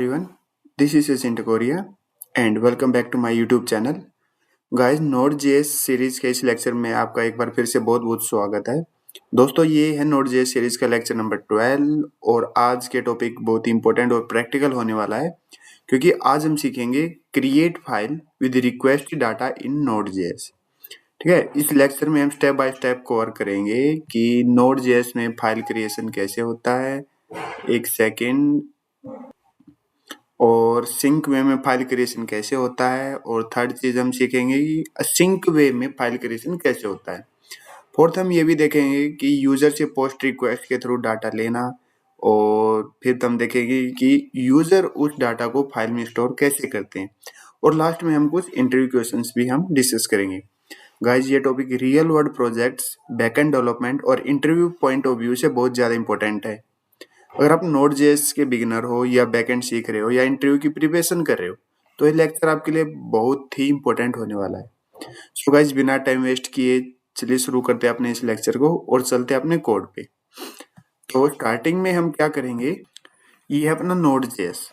Everyone, this is Sachin Takoria and welcome back to my YouTube channel. Guys Node.js series के इस lecture में आपका एक बार फिर से बहुत बहुत स्वागत है। दोस्तों ये है Node.js सीरीज का लेक्चर नंबर 12 और आज के टॉपिक बहुत ही इंपॉर्टेंट और प्रैक्टिकल होने वाला है क्योंकि आज हम सीखेंगे create file with request data in Node.js। ठीक है, इस लेक्चर में हम स्टेप बाय स्टेप कवर करेंगे कि Node.js में फाइल क्रिएशन कैसे होता है, एक सेकेंड, और सिंक वे में फाइल क्रिएशन कैसे होता है, और थर्ड चीज हम सीखेंगे कि सिंक वे में फाइल क्रिएशन कैसे होता है। फोर्थ हम ये भी देखेंगे कि यूजर से पोस्ट रिक्वेस्ट के थ्रू डाटा लेना, और फिर हम देखेंगे कि यूजर उस डाटा को फाइल में स्टोर कैसे करते हैं, और लास्ट में हम कुछ इंटरव्यू क्वेश्चंस भी हम डिस्कस करेंगे। गाइज ये topic real world projects, backend development और इंटरव्यू पॉइंट ऑफ व्यू से बहुत ज़्यादा इंपॉर्टेंट है। अगर आप Node.js के बिगिनर हो या बैकएंड सीख रहे हो या इंटरव्यू की प्रिपरेशन कर रहे हो तो ये लेक्चर आपके लिए बहुत ही इंपॉर्टेंट होने वाला है। सो गाइस बिना टाइम वेस्ट किए चलिए शुरू करते हैं अपने इस लेक्चर को और चलते हैं अपने कोड पे। तो स्टार्टिंग में हम क्या करेंगे, ये है अपना Node.js।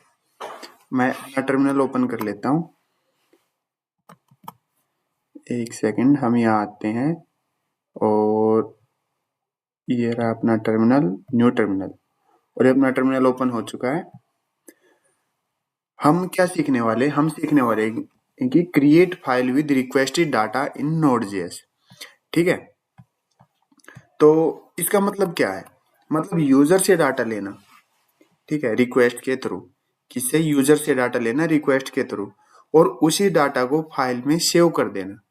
मैं अपना टर्मिनल ओपन कर लेता हूँ, एक सेकंड। हम यहाँ आते हैं और ये रहा अपना टर्मिनल, न्यू टर्मिनल, और ये अपना टर्मिनल ओपन हो चुका है। हम क्या सीखने वाले, हम सीखने वाले हैं कि create file with requested data in Node.js। ठीक है, तो इसका मतलब क्या है, मतलब यूजर से डाटा लेना। ठीक है, रिक्वेस्ट के थ्रू, किससे, यूजर से डाटा लेना रिक्वेस्ट के थ्रू, और उसी डाटा को फाइल में सेव कर देना,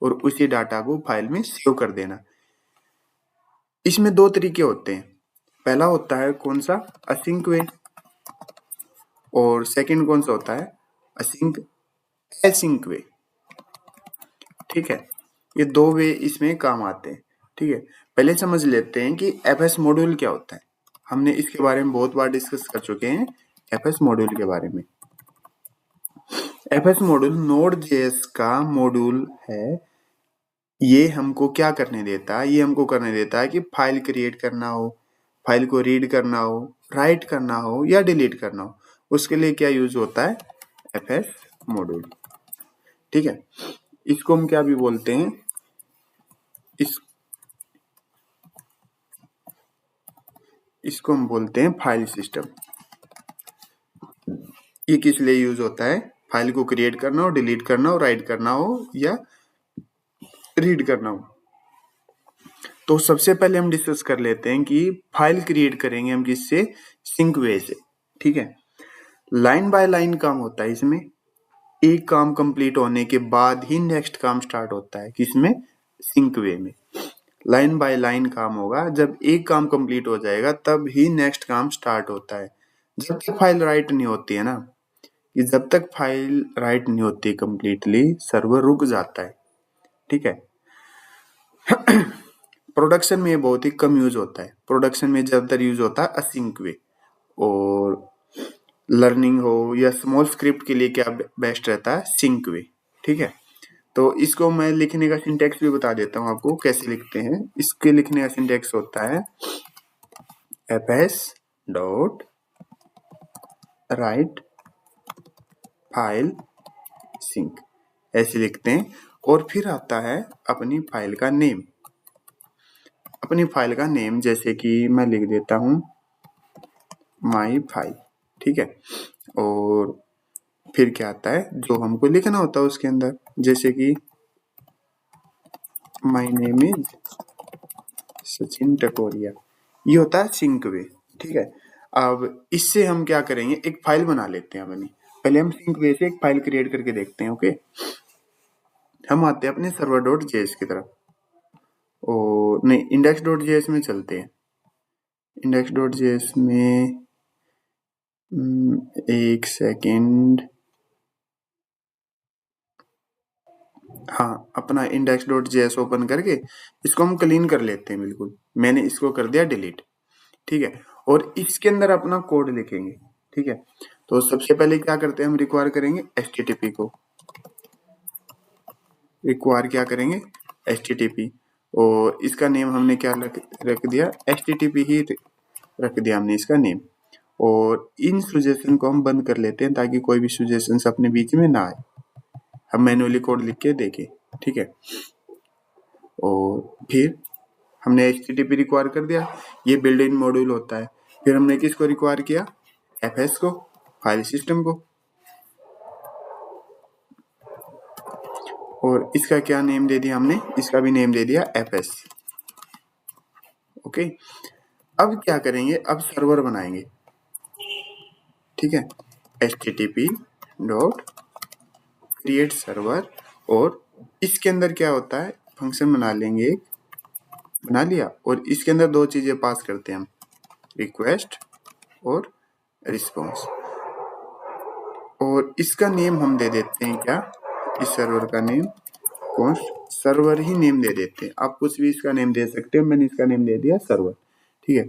और उसी डाटा को फाइल में सेव कर देना। इसमें दो तरीके होते हैं। पहला होता है कौन सा, असिंक वे, और सेकंड कौन सा होता है, असिंक एसिंक वे। ठीक है, ये दो वे इसमें काम आते हैं। ठीक है, पहले समझ लेते हैं कि एफएस मॉड्यूल क्या होता है। हमने इसके बारे में बहुत बार डिस्कस कर चुके हैं, एफएस मॉड्यूल के बारे में। एफएस मॉड्यूल Node.js का मॉड्यूल है। ये हमको क्या करने देता है, ये हमको करने देता है कि फाइल क्रिएट करना हो, फाइल को रीड करना हो, राइट करना हो या डिलीट करना हो, उसके लिए क्या यूज होता है, एफएस मॉड्यूल। ठीक है, इसको हम क्या भी बोलते हैं, इसको हम बोलते हैं फाइल सिस्टम। ये किस लिए यूज होता है, फाइल को क्रिएट करना हो, डिलीट करना हो, राइट करना हो या रीड करना हो। तो सबसे पहले हम डिस्कस कर लेते हैं कि फाइल क्रिएट करेंगे हम किससे, सिंक वे से। ठीक है, लाइन बाय लाइन काम होता है इसमें। एक काम कंप्लीट होने के बाद ही नेक्स्ट काम स्टार्ट होता है, किसमें, सिंक वे में। लाइन बाय लाइन काम होगा, जब एक काम कंप्लीट हो जाएगा तब ही नेक्स्ट काम स्टार्ट होता है। जब तक फाइल राइट नहीं होती है ना, कि जब तक फाइल राइट नहीं होती कंप्लीटली, सर्वर रुक जाता है। ठीक है, प्रोडक्शन में बहुत ही कम यूज होता है। प्रोडक्शन में ज्यादातर यूज होता है असिंक वे, और लर्निंग हो या स्मॉल स्क्रिप्ट के लिए क्या बेस्ट रहता है, सिंक वे। ठीक है, तो इसको मैं लिखने का सिंटेक्स भी बता देता हूँ आपको कैसे लिखते हैं। इसके लिखने का सिंटेक्स होता है fs dot write file sync, ऐसे लिखते हैं। और फिर आता है अपनी फाइल का नेम। अपनी फाइल का नेम जैसे कि मैं लिख देता हूँ माई फाइल। ठीक है, और फिर क्या आता है, जो हमको लिखना होता है उसके अंदर, जैसे कि माई नेम इज सचिन टकोरिया, ये होता है सिंक वे। ठीक है, अब इससे हम क्या करेंगे, एक फाइल बना लेते हैं अपनी। पहले हम सिंक वे से एक फाइल क्रिएट करके देखते हैं। ओके, हम आते हैं अपने सर्वर डॉट जेएस की तरफ, और नहीं, इंडेक्स डॉट जेएस में चलते हैं। इंडेक्स डॉट जेएस में एक सेकेंड, हाँ, अपना इंडेक्स डॉट जेएस ओपन करके इसको हम क्लीन कर लेते हैं। बिल्कुल, मैंने इसको कर दिया डिलीट। ठीक है, और इसके अंदर अपना कोड लिखेंगे। ठीक है, तो सबसे पहले क्या करते हैं, हम रिक्वायर करेंगे एचटीटीपी को। रिक्वायर क्या करेंगे, एचटीटीपी, और इसका नेम हमने क्या रख दिया, एचटीटीपी ही रख दिया हमने इसका नेम। और इन सजेशन को हम बंद कर लेते हैं ताकि कोई भी सजेशन अपने बीच में ना आए। हम मैन्युअली कोड लिख के देखें, ठीक है। और फिर हमने HTTP रिक्वायर कर दिया, ये बिल्ड इन मॉड्यूल होता है। फिर हमने किसको रिक्वायर किया, FS को, फाइल सिस्टम को। और इसका क्या नेम दे दिया हमने, इसका भी नेम दे दिया FS। ओके, अब क्या करेंगे, अब सर्वर बनाएंगे, ठीक है। HTTP डॉट क्रिएट सर्वर, और इसके अंदर क्या होता है, फंक्शन बना लेंगे, बना लिया, और इसके अंदर दो चीजें पास करते हैं हम, रिक्वेस्ट और रिस्पॉन्स। और इसका नेम हम दे देते हैं क्या, इस सर्वर का नेम कॉन्स्ट सर्वर ही नेम दे देते हैं। आप कुछ भी इसका नेम दे सकते हो, मैंने इसका नेम दे दिया सर्वर, ठीक है।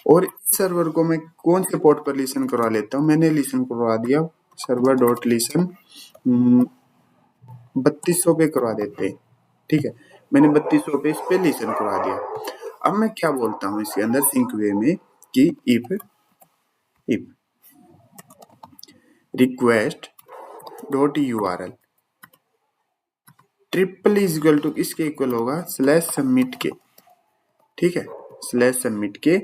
और इस सर्वर को मैं कौन से पोर्ट पर लिसन करवा लेता हूँ, मैंने लिसन करवा दिया सर्वर डॉट लिसन 3200 पे करवा देते हैं, ठीक है। मैंने 3200 पे इस पे लिसन करवा दिया। अब मैं क्या बोलता हूँ इसके अंदर सिंक वे में कि if request dot URL triple is equal to किसके इक्वल होगा, स्लैश सबमिट के, ठीक है, स्लैश सबमिट के,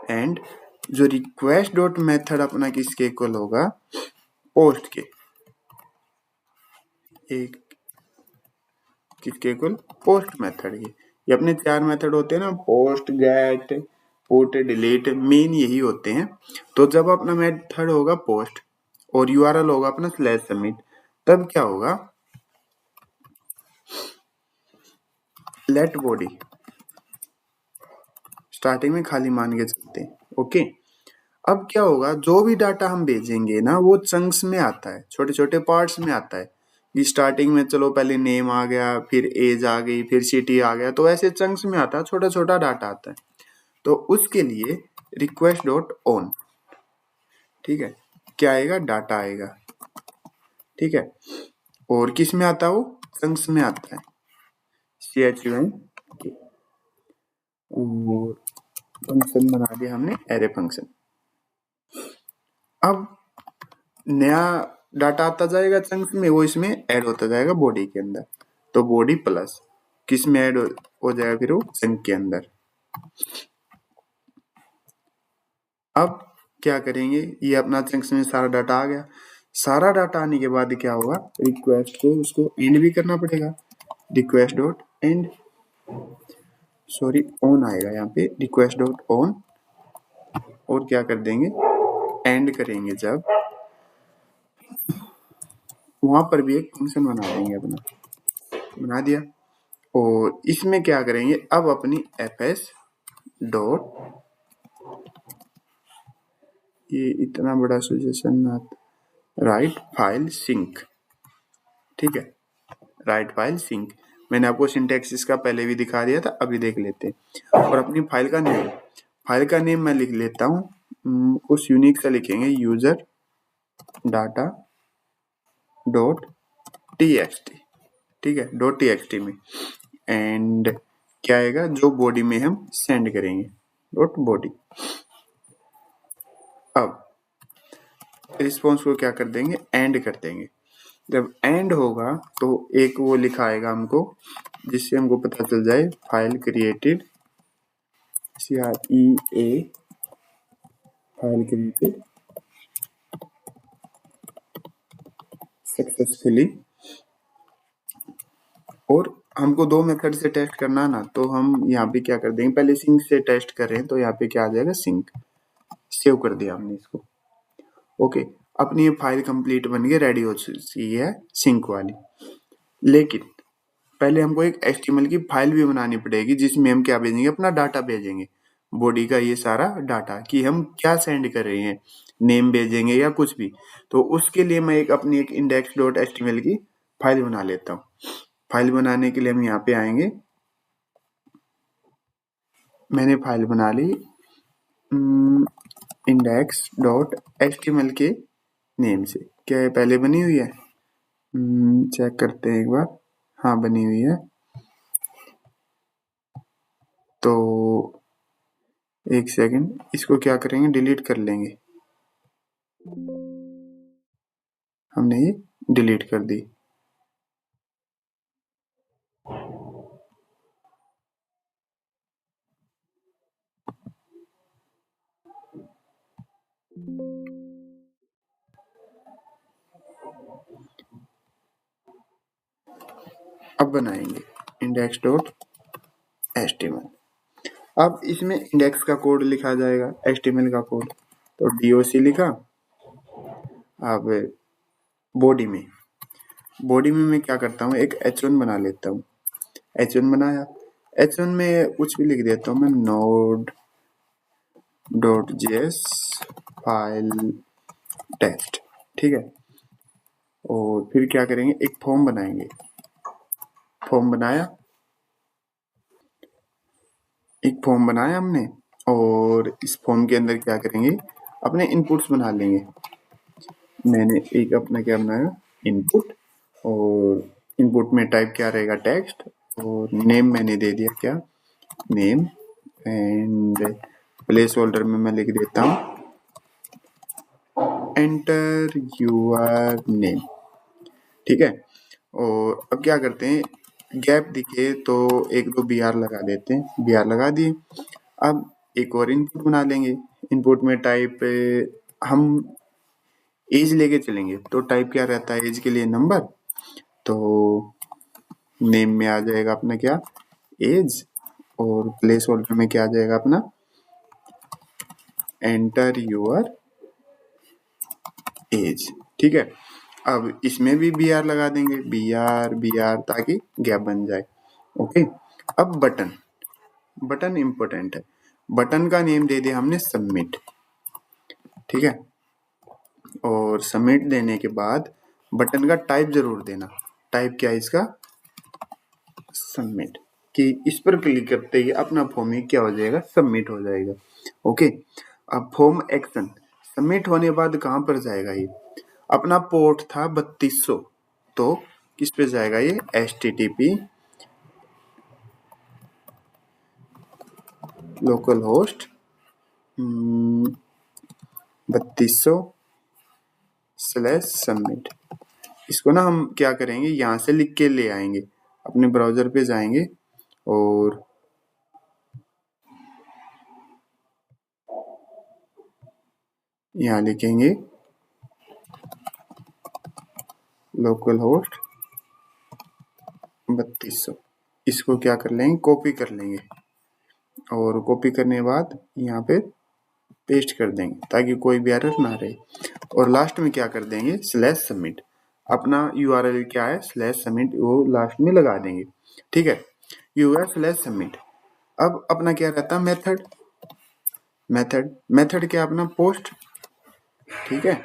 एंड जो रिक्वेस्ट डॉट मेथड अपना किसके इक्वल होगा, पोस्ट के, एक किसके इक्वल, पोस्ट मेथड के। ये अपने 4 मेथड होते हैं ना, post, get, put, delete, main यही होते हैं। तो जब अपना मेथड होगा पोस्ट और URL होगा अपना स्लैश सबमिट, तब क्या होगा, लेट बॉडी स्टार्टिंग में खाली मान के चलते हैं, ओके। अब क्या होगा, जो भी डाटा हम भेजेंगे ना वो चंक्स में आता है, छोटे छोटे पार्ट्स में आता है। स्टार्टिंग में चलो पहले नेम आ गया, फिर एज आ गई, फिर सिटी आ गया, तो ऐसे चंक्स में आता है, छोटा छोटा डाटा आता है। तो उसके लिए रिक्वेस्ट डॉट ऑन, ठीक है, क्या आएगा, डाटा आएगा, ठीक है। और किस में आता है वो, चंक्स में आता है, CHUN। और फंक्शन बना दिया हमने एरे फंक्शन। अब नया डाटा आता जाएगा चंक्स में, वो इसमें ऐड होता जाएगा बॉडी के अंदर। तो बॉडी प्लस किस में ऐड हो जाएगा, फिर वो चंक के अंदर। अब क्या करेंगे, ये अपना चंक्स में सारा डाटा आ गया। सारा डाटा आने के बाद क्या होगा, रिक्वेस्ट को उसको एंड भी करना पड़ेगा, request dot and, sorry on आएगा यहाँ पे, रिक्वेस्ट डॉट ऑन। और क्या कर देंगे, एंड करेंगे जब, वहां पर भी एक फंक्शन बना देंगे अपना, बना दिया। और इसमें क्या करेंगे, अब अपनी FS डॉट, ये इतना बड़ा सजेशन ना, राइट फाइल सिंक, ठीक है, राइट फाइल सिंक। मैंने आपको सिंटैक्स इसका पहले भी दिखा दिया था, अभी देख लेते हैं। और अपनी फाइल का नेम, फाइल का नेम मैं लिख लेता हूँ, कुछ यूनिक सा लिखेंगे, यूजर डाटा डॉट TXT, ठीक है, डॉट TXT में। एंड क्या आएगा, जो बॉडी में हम सेंड करेंगे, डॉट बॉडी। अब रिस्पॉन्स को क्या कर देंगे, एंड कर देंगे। जब एंड होगा तो एक वो लिखा आएगा हमको, जिससे हमको पता चल जाए file created, CREA, file created successfully. और हमको 2 मेथड से टेस्ट करना है ना, तो हम यहाँ पे क्या कर देंगे, पहले सिंक से टेस्ट कर रहे हैं तो यहाँ पे क्या आ जाएगा, सिंक, सेव कर दिया हमने इसको, ओके। अपनी ये फाइल कंप्लीट बन के रेडी हो चुकी है सिंक वाली। लेकिन पहले हमको एक HTML की फाइल भी बनानी पड़ेगी, जिसमें हम क्या भेजेंगे, अपना डाटा भेजेंगे, बॉडी का ये सारा डाटा, कि हम क्या सेंड कर रहे हैं, नेम भेजेंगे या कुछ भी। तो उसके लिए मैं अपनी एक index.html की फाइल बना लेता हूँ। फाइल बनाने के लिए हम यहाँ पे आएंगे, मैंने फाइल बना ली index.html के नेम से। क्या ये पहले बनी हुई है, चेक करते हैं एक बार, हाँ बनी हुई है। तो एक सेकंड, इसको क्या करेंगे, डिलीट कर लेंगे। हमने ये डिलीट कर दी। अब बनाएंगे इंडेक्स डॉट एचटीएमएल। अब इसमें इंडेक्स का कोड लिखा जाएगा, एचटीएमएल का कोड। तो डॉc लिखा। अब बॉडी में मैं क्या करता हूँ, एक h1 बना लेता हूँ। h1 बनाया, h1 में कुछ भी लिख देता हूँ मैं, node dot JS file test, ठीक है। और फिर क्या करेंगे, एक फॉर्म बनाएंगे। फॉर्म बनाया, एक फॉर्म बनाया हमने, और इस फॉर्म के अंदर क्या करेंगे, अपने इनपुट्स बना लेंगे। मैंने एक अपना क्या बनाया, इनपुट, और इनपुट में टाइप क्या रहेगा, टेक्स्ट, और नेम मैंने दे दिया क्या, नेम, एंड प्लेस होल्डर में मैं लिख देता हूँ एंटर यूर नेम, ठीक है। और अब क्या करते हैं, गैप दिखे तो एक दो बी आर लगा देते हैं, बी आर लगा दिए। अब एक और इनपुट बना लेंगे। इनपुट में टाइप हम एज लेके चलेंगे, तो टाइप क्या रहता है एज के लिए, नंबर। तो नेम में आ जाएगा अपना क्या, एज, और प्लेस होल्डर में क्या आ जाएगा अपना, एंटर यूर एज, ठीक है। अब इसमें भी बी आर लगा देंगे, बी आर, ताकि गैप बन जाए। ओके। अब बटन, बटन इंपॉर्टेंट है। बटन का नेम दे दिया हमने सबमिट, ठीक है। और सबमिट देने के बाद बटन का टाइप जरूर देना। टाइप क्या है इसका, सबमिट, कि इस पर क्लिक करते ही अपना फॉर्म ही क्या हो जाएगा, सबमिट हो जाएगा। ओके। अब फॉर्म एक्शन सबमिट होने के बाद कहां पर जाएगा, ये अपना पोर्ट था 3200, तो किस पे जाएगा ये, http लोकल होस्ट 3200/submit। इसको ना हम क्या करेंगे, यहाँ से लिख के ले आएंगे, अपने ब्राउजर पे जाएंगे और यहाँ लिखेंगे लोकल होस्ट 3200। इसको क्या कर लेंगे, कॉपी कर लेंगे, और कॉपी करने के बाद यहाँ पे पेस्ट कर देंगे ताकि कोई भी एरर ना रहे। और लास्ट में क्या कर देंगे, /submit। अपना यूआरएल क्या है, /submit, वो लास्ट में लगा देंगे, ठीक है। /submit। अब अपना क्या रहता है, मेथड क्या अपना पोस्ट, ठीक है।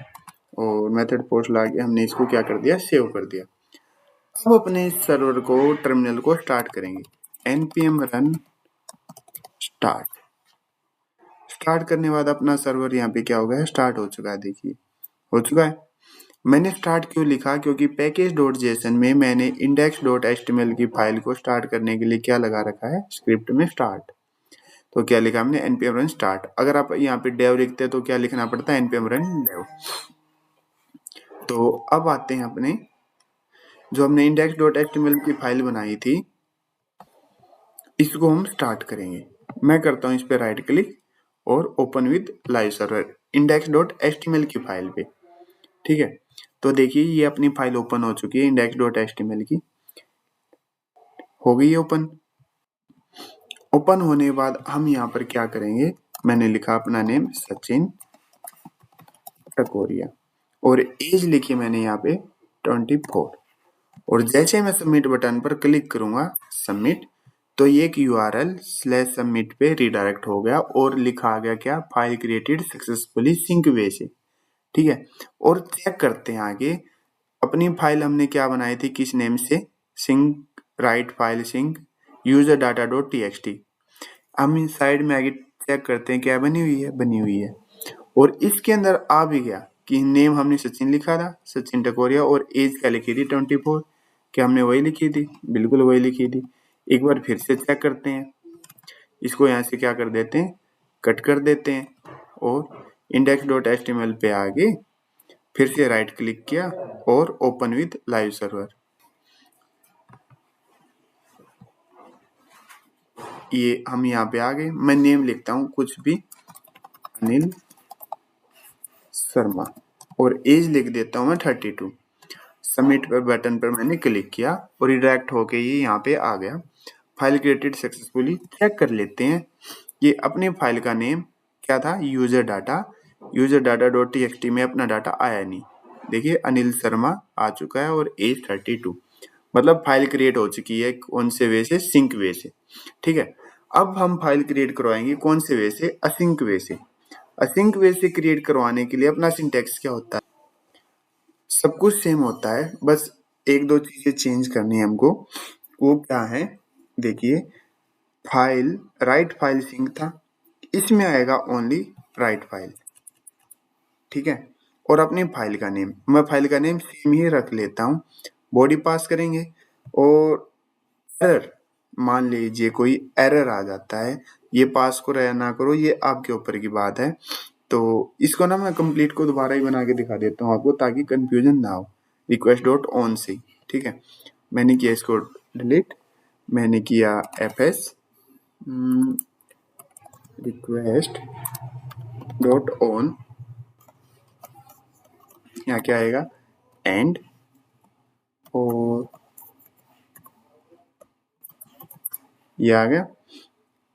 और मेथड पोस्ट लाके हमने इसको क्या कर दिया, सेव कर दिया। अब अपने सर्वर को, टर्मिनल को स्टार्ट करेंगे, npm run स्टार्ट करने के बाद अपना सर्वर यहाँ पे क्या हो गया, स्टार्ट हो चुका है, देखिए हो चुका है। मैंने स्टार्ट क्यों लिखा, क्योंकि पैकेज.json में मैंने index.html की फाइल को स्टार्ट करने के लिए क्या लगा रखा है, स्क्रिप्ट में स्टार्ट। तो क्या लिखा हमने, npm run start। अगर आप यहाँ पे dev लिखते हैं तो क्या लिखना पड़ता है, npm run dev। तो अब आते हैं अपने, जो हमने index.html की फाइल बनाई थी, इसको हम स्टार्ट करेंगे। मैं करता हूँ इस पे राइट क्लिक और open with live server, index.html की फाइल पे, ठीक है। तो देखिए ये अपनी फाइल ओपन हो चुकी है, index.html की हो गई है ओपन। ओपन होने के बाद हम यहाँ पर क्या करेंगे, मैंने लिखा अपना नेम सचिन टकोरिया, और एज लिखी मैंने यहाँ पे 24। और जैसे मैं सबमिट बटन पर क्लिक करूंगा, सबमिट, तो ये एक यूआरएल /submit पे रिडायरेक्ट हो गया और लिखा आ गया क्या, फाइल क्रिएटेड सक्सेसफुली सिंक वे से, ठीक है। और चेक करते हैं आगे, अपनी फाइल हमने क्या बनाई थी, किस नेम से, sync write file sync user data dot TXT. हम इस साइड में आगे चेक करते हैं क्या बनी हुई है, बनी हुई है। और इसके अंदर आ भी गया कि नेम हमने सचिन लिखा था, सचिन टकोरिया, और एज क्या लिखी थी, 24। क्या हमने वही लिखी थी, बिल्कुल वही लिखी थी। एक बार फिर से चेक करते हैं, इसको यहाँ से क्या कर देते हैं, कट कर देते हैं और index.html पे आगे फिर से राइट क्लिक किया और ओपन विद लाइव सर्वर। ये हम यहाँ पे आ गए। मैं नेम लिखता हूँ कुछ भी, अनिल शर्मा, और एज लिख देता हूँ मैं 32। सबमिट पर बटन पर मैंने क्लिक किया और रिडायरेक्ट होके ये यहाँ पे आ गया। File created successfully. चेक कर लेते हैं। ये अपनी फाइल का नेम क्या था, यूजर डाटा डॉट टीएक्सटी में अपना डाटा आया नहीं। देखिए अनिल शर्मा आ चुका है और एज 32, मतलब फाइल क्रिएट हो चुकी है। कौन से वे से, सिंक वे से। ठीक है, अब हम फाइल क्रिएट करवाएंगे कौन से वे से, असिंक वे से। असिंक वे से क्रिएट करवाने के लिए अपना सिंटेक्स क्या होता है, सब कुछ सेम होता है, बस एक दो चीजें चेंज करनी है हमको। वो क्या है, देखिए फाइल राइट फाइल सिंक था, इसमें आएगा ओनली राइट फाइल। ठीक है, और अपनी फाइल का नेम, मैं फाइल का नेम सेम ही रख लेता हूँ। बॉडी पास करेंगे और एरर, मान लीजिए कोई एरर आ जाता है, ये पास करो या ना करो ये आपके ऊपर की बात है। तो इसको ना मैं कंप्लीट को दोबारा ही बना के दिखा देता हूँ आपको, ताकि कंफ्यूजन ना हो। रिक्वेस्ट डॉट ऑन से, ठीक है, मैंने किया इसको डिलीट, मैंने किया fs रिक्वेस्ट डॉट ऑन, यहाँ क्या आएगा, एंड, और ये आ गया।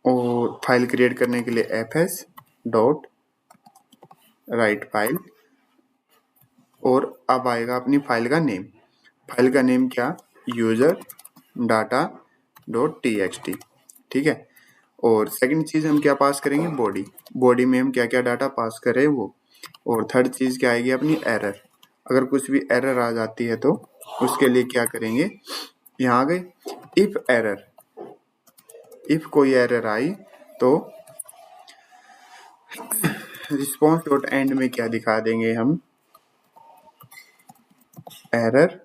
और फाइल क्रिएट करने के लिए fs डॉट राइट फाइल, और अब आएगा अपनी फाइल का नेम। फाइल का नेम क्या, यूजर डाटा डॉट टीएक्सटी। ठीक है, और सेकंड चीज हम क्या पास करेंगे, बॉडी में हम क्या क्या डाटा पास करें वो। और थर्ड चीज क्या आएगी अपनी, एरर। अगर कुछ भी एरर आ जाती है तो उसके लिए क्या करेंगे, यहाँ आ गए इफ एरर, इफ कोई एरर आई तो रिस्पॉन्स डॉट एंड में क्या दिखा देंगे हम, एरर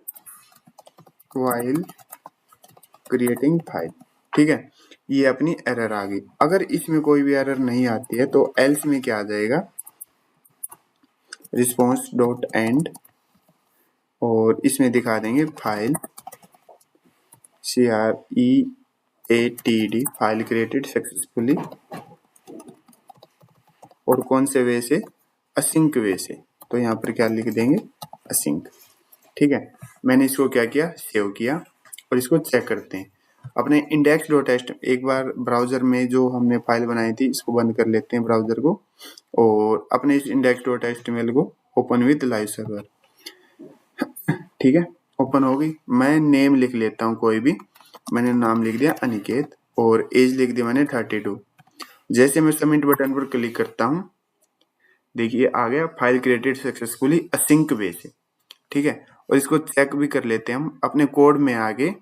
वाइल क्रिएटिंग फाइल। ठीक है, ये अपनी एरर आ गई। अगर इसमें कोई भी एरर नहीं आती है तो एल्स में क्या आ जाएगा, रिस्पॉन्स डॉट एंड, और इसमें दिखा देंगे file CREATD, file created successfully, और कौन से वे से, असिंक वे से। तो यहाँ पर क्या लिख देंगे, असिंक। ठीक है, मैंने इसको क्या किया, सेव किया, और इसको चेक करते हैं। अपने इंडेक्स डॉट एच, एक बार ब्राउजर में जो हमने फाइल बनाई थी इसको बंद कर लेते हैं ब्राउजर को, और अपने इस इंडेक्स डॉट एचटीएमएल को ओपन विद लाइव सर्वर। ठीक है, ओपन हो गई। मैं नेम लिख लेता हूँ कोई भी, मैंने नाम लिख दिया अनिकेत, और एज लिख दिया मैंने 32। जैसे मैं सबमिट बटन पर क्लिक करता हूँ, देखिए आ गया फाइल क्रिएटेड सक्सेसफुली असिंक वे से। ठीक है, और इसको चेक भी कर लेते हैं हम अपने कोड में। आगे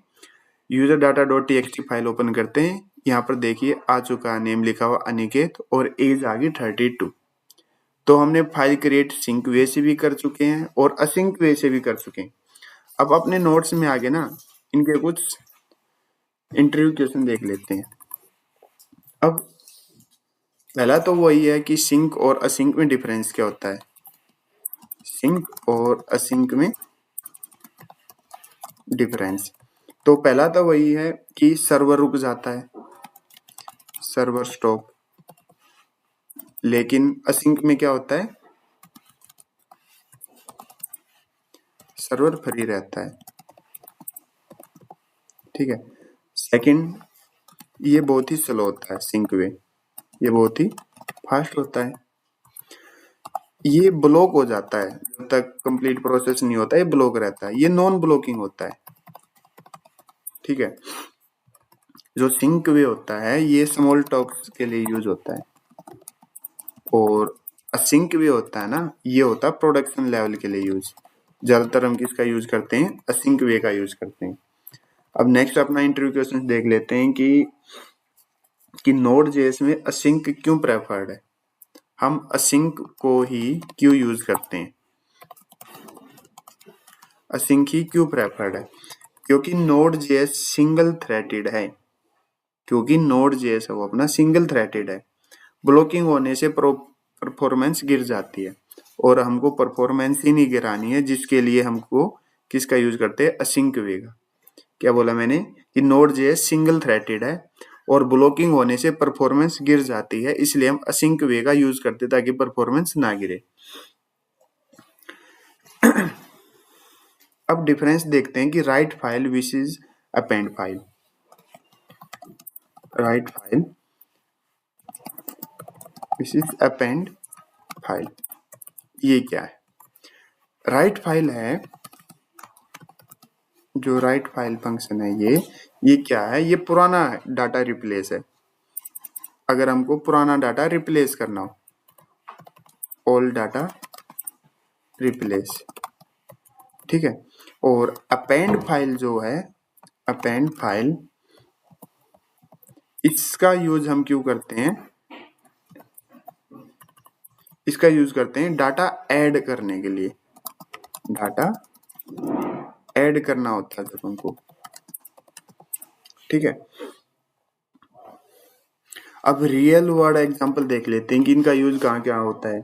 user data dot TXT file open करते हैं, यहाँ पर देखिए आ चुका, नेम लिखा हुआ अनिकेत और एज आ गई 32। तो हमने फाइल क्रिएट सिंक वे से भी कर चुके हैं और असिंक वे से भी कर चुके हैं। अब अपने नोट्स में आगे ना इनके कुछ इंटरव्यू क्वेश्चन देख लेते हैं। अब पहला तो वही है कि सिंक और असिंक में डिफरेंस क्या होता है। सिंक और असिंक में डिफरेंस, तो पहला तो वही है कि सर्वर रुक जाता है, सर्वर स्टॉप। लेकिन असिंक में क्या होता है, सर्वर फ्री रहता है। ठीक है, सेकंड, ये बहुत ही स्लो होता है सिंक वे, ये बहुत ही फास्ट होता है। ये ब्लॉक हो जाता है, जब तक कंप्लीट प्रोसेस नहीं होता ये ब्लॉक रहता है, ये नॉन ब्लॉकिंग होता है। ठीक है, जो सिंक वे होता है ये स्मॉल टॉक्स के लिए यूज होता है, और असिंक वे होता है ना, ये होता है प्रोडक्शन लेवल के लिए यूज। ज्यादातर हम किसका यूज करते हैं, असिंक वे का यूज करते हैं। अब नेक्स्ट अपना इंटरव्यू क्वेश्चन देख लेते हैं कि नोड जेएस में असिंक क्यों प्रेफर्ड है, हम असिंक को ही क्यों यूज करते हैं, असिंक ही क्यों प्रेफर्ड है, क्योंकि नोड जेएस सिंगल थ्रेडेड है, क्योंकि नोड जेएस है वो अपना सिंगल थ्रेडेड है। ब्लॉकिंग होने से परफॉर्मेंस गिर जाती है और हमको परफॉर्मेंस ही नहीं गिरानी है, जिसके लिए हमको किसका यूज करते हैं, असिंक वे का। क्या बोला मैंने कि Node.js सिंगल थ्रेडेड है और ब्लॉकिंग होने से परफॉर्मेंस गिर जाती है, इसलिए हम असिंक वे का यूज करते हैं ताकि परफॉर्मेंस ना गिरे। अब डिफरेंस देखते हैं कि राइट फाइल विसेस अपेंड फाइल। राइट फाइल विसेस अपेंड फाइल, ये क्या है? राइट फाइल है, जो राइट फाइल फंक्शन है ये क्या है? ये पुराना डाटा रिप्लेस है। अगर हमको पुराना डाटा रिप्लेस करना हो, ओल्ड डाटा रिप्लेस, ठीक है। और अपेंड फाइल जो है, अपेंड फाइल, इसका यूज हम क्यों करते हैं? इसका यूज करते हैं डाटा ऐड करने के लिए। डाटा ऐड करना होता है जब हमको, ठीक है। अब रियल वर्ल्ड एग्जांपल देख लेते हैं कि इनका यूज कहाँ क्या होता है।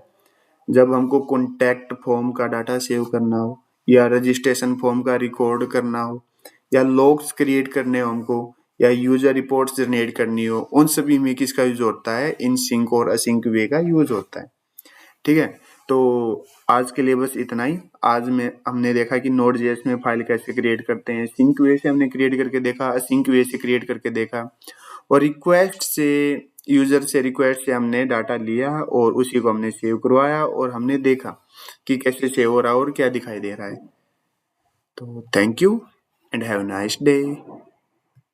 जब हमको कॉन्टैक्ट फॉर्म का डाटा सेव करना हो, या रजिस्ट्रेशन फॉर्म का रिकॉर्ड करना हो, या लॉग्स क्रिएट करने हो हमको, या यूजर रिपोर्ट्स जनरेट करनी हो, उन सभी में किसका यूज होता है? इन सिंक और असिंक वे का यूज होता है, ठीक है। तो आज के लिए बस इतना ही। आज में हमने देखा कि Node.js में फाइल कैसे क्रिएट करते हैं, सिंक वे से हमने क्रिएट करके देखा, असिंक वे से क्रिएट करके देखा, और रिक्वेस्ट से, यूजर से रिक्वेस्ट से हमने डाटा लिया और उसी को हमने सेव करवाया और हमने देखा कि कैसे सेव हो रहा है और क्या दिखाई दे रहा है। तो thank you and have a nice day.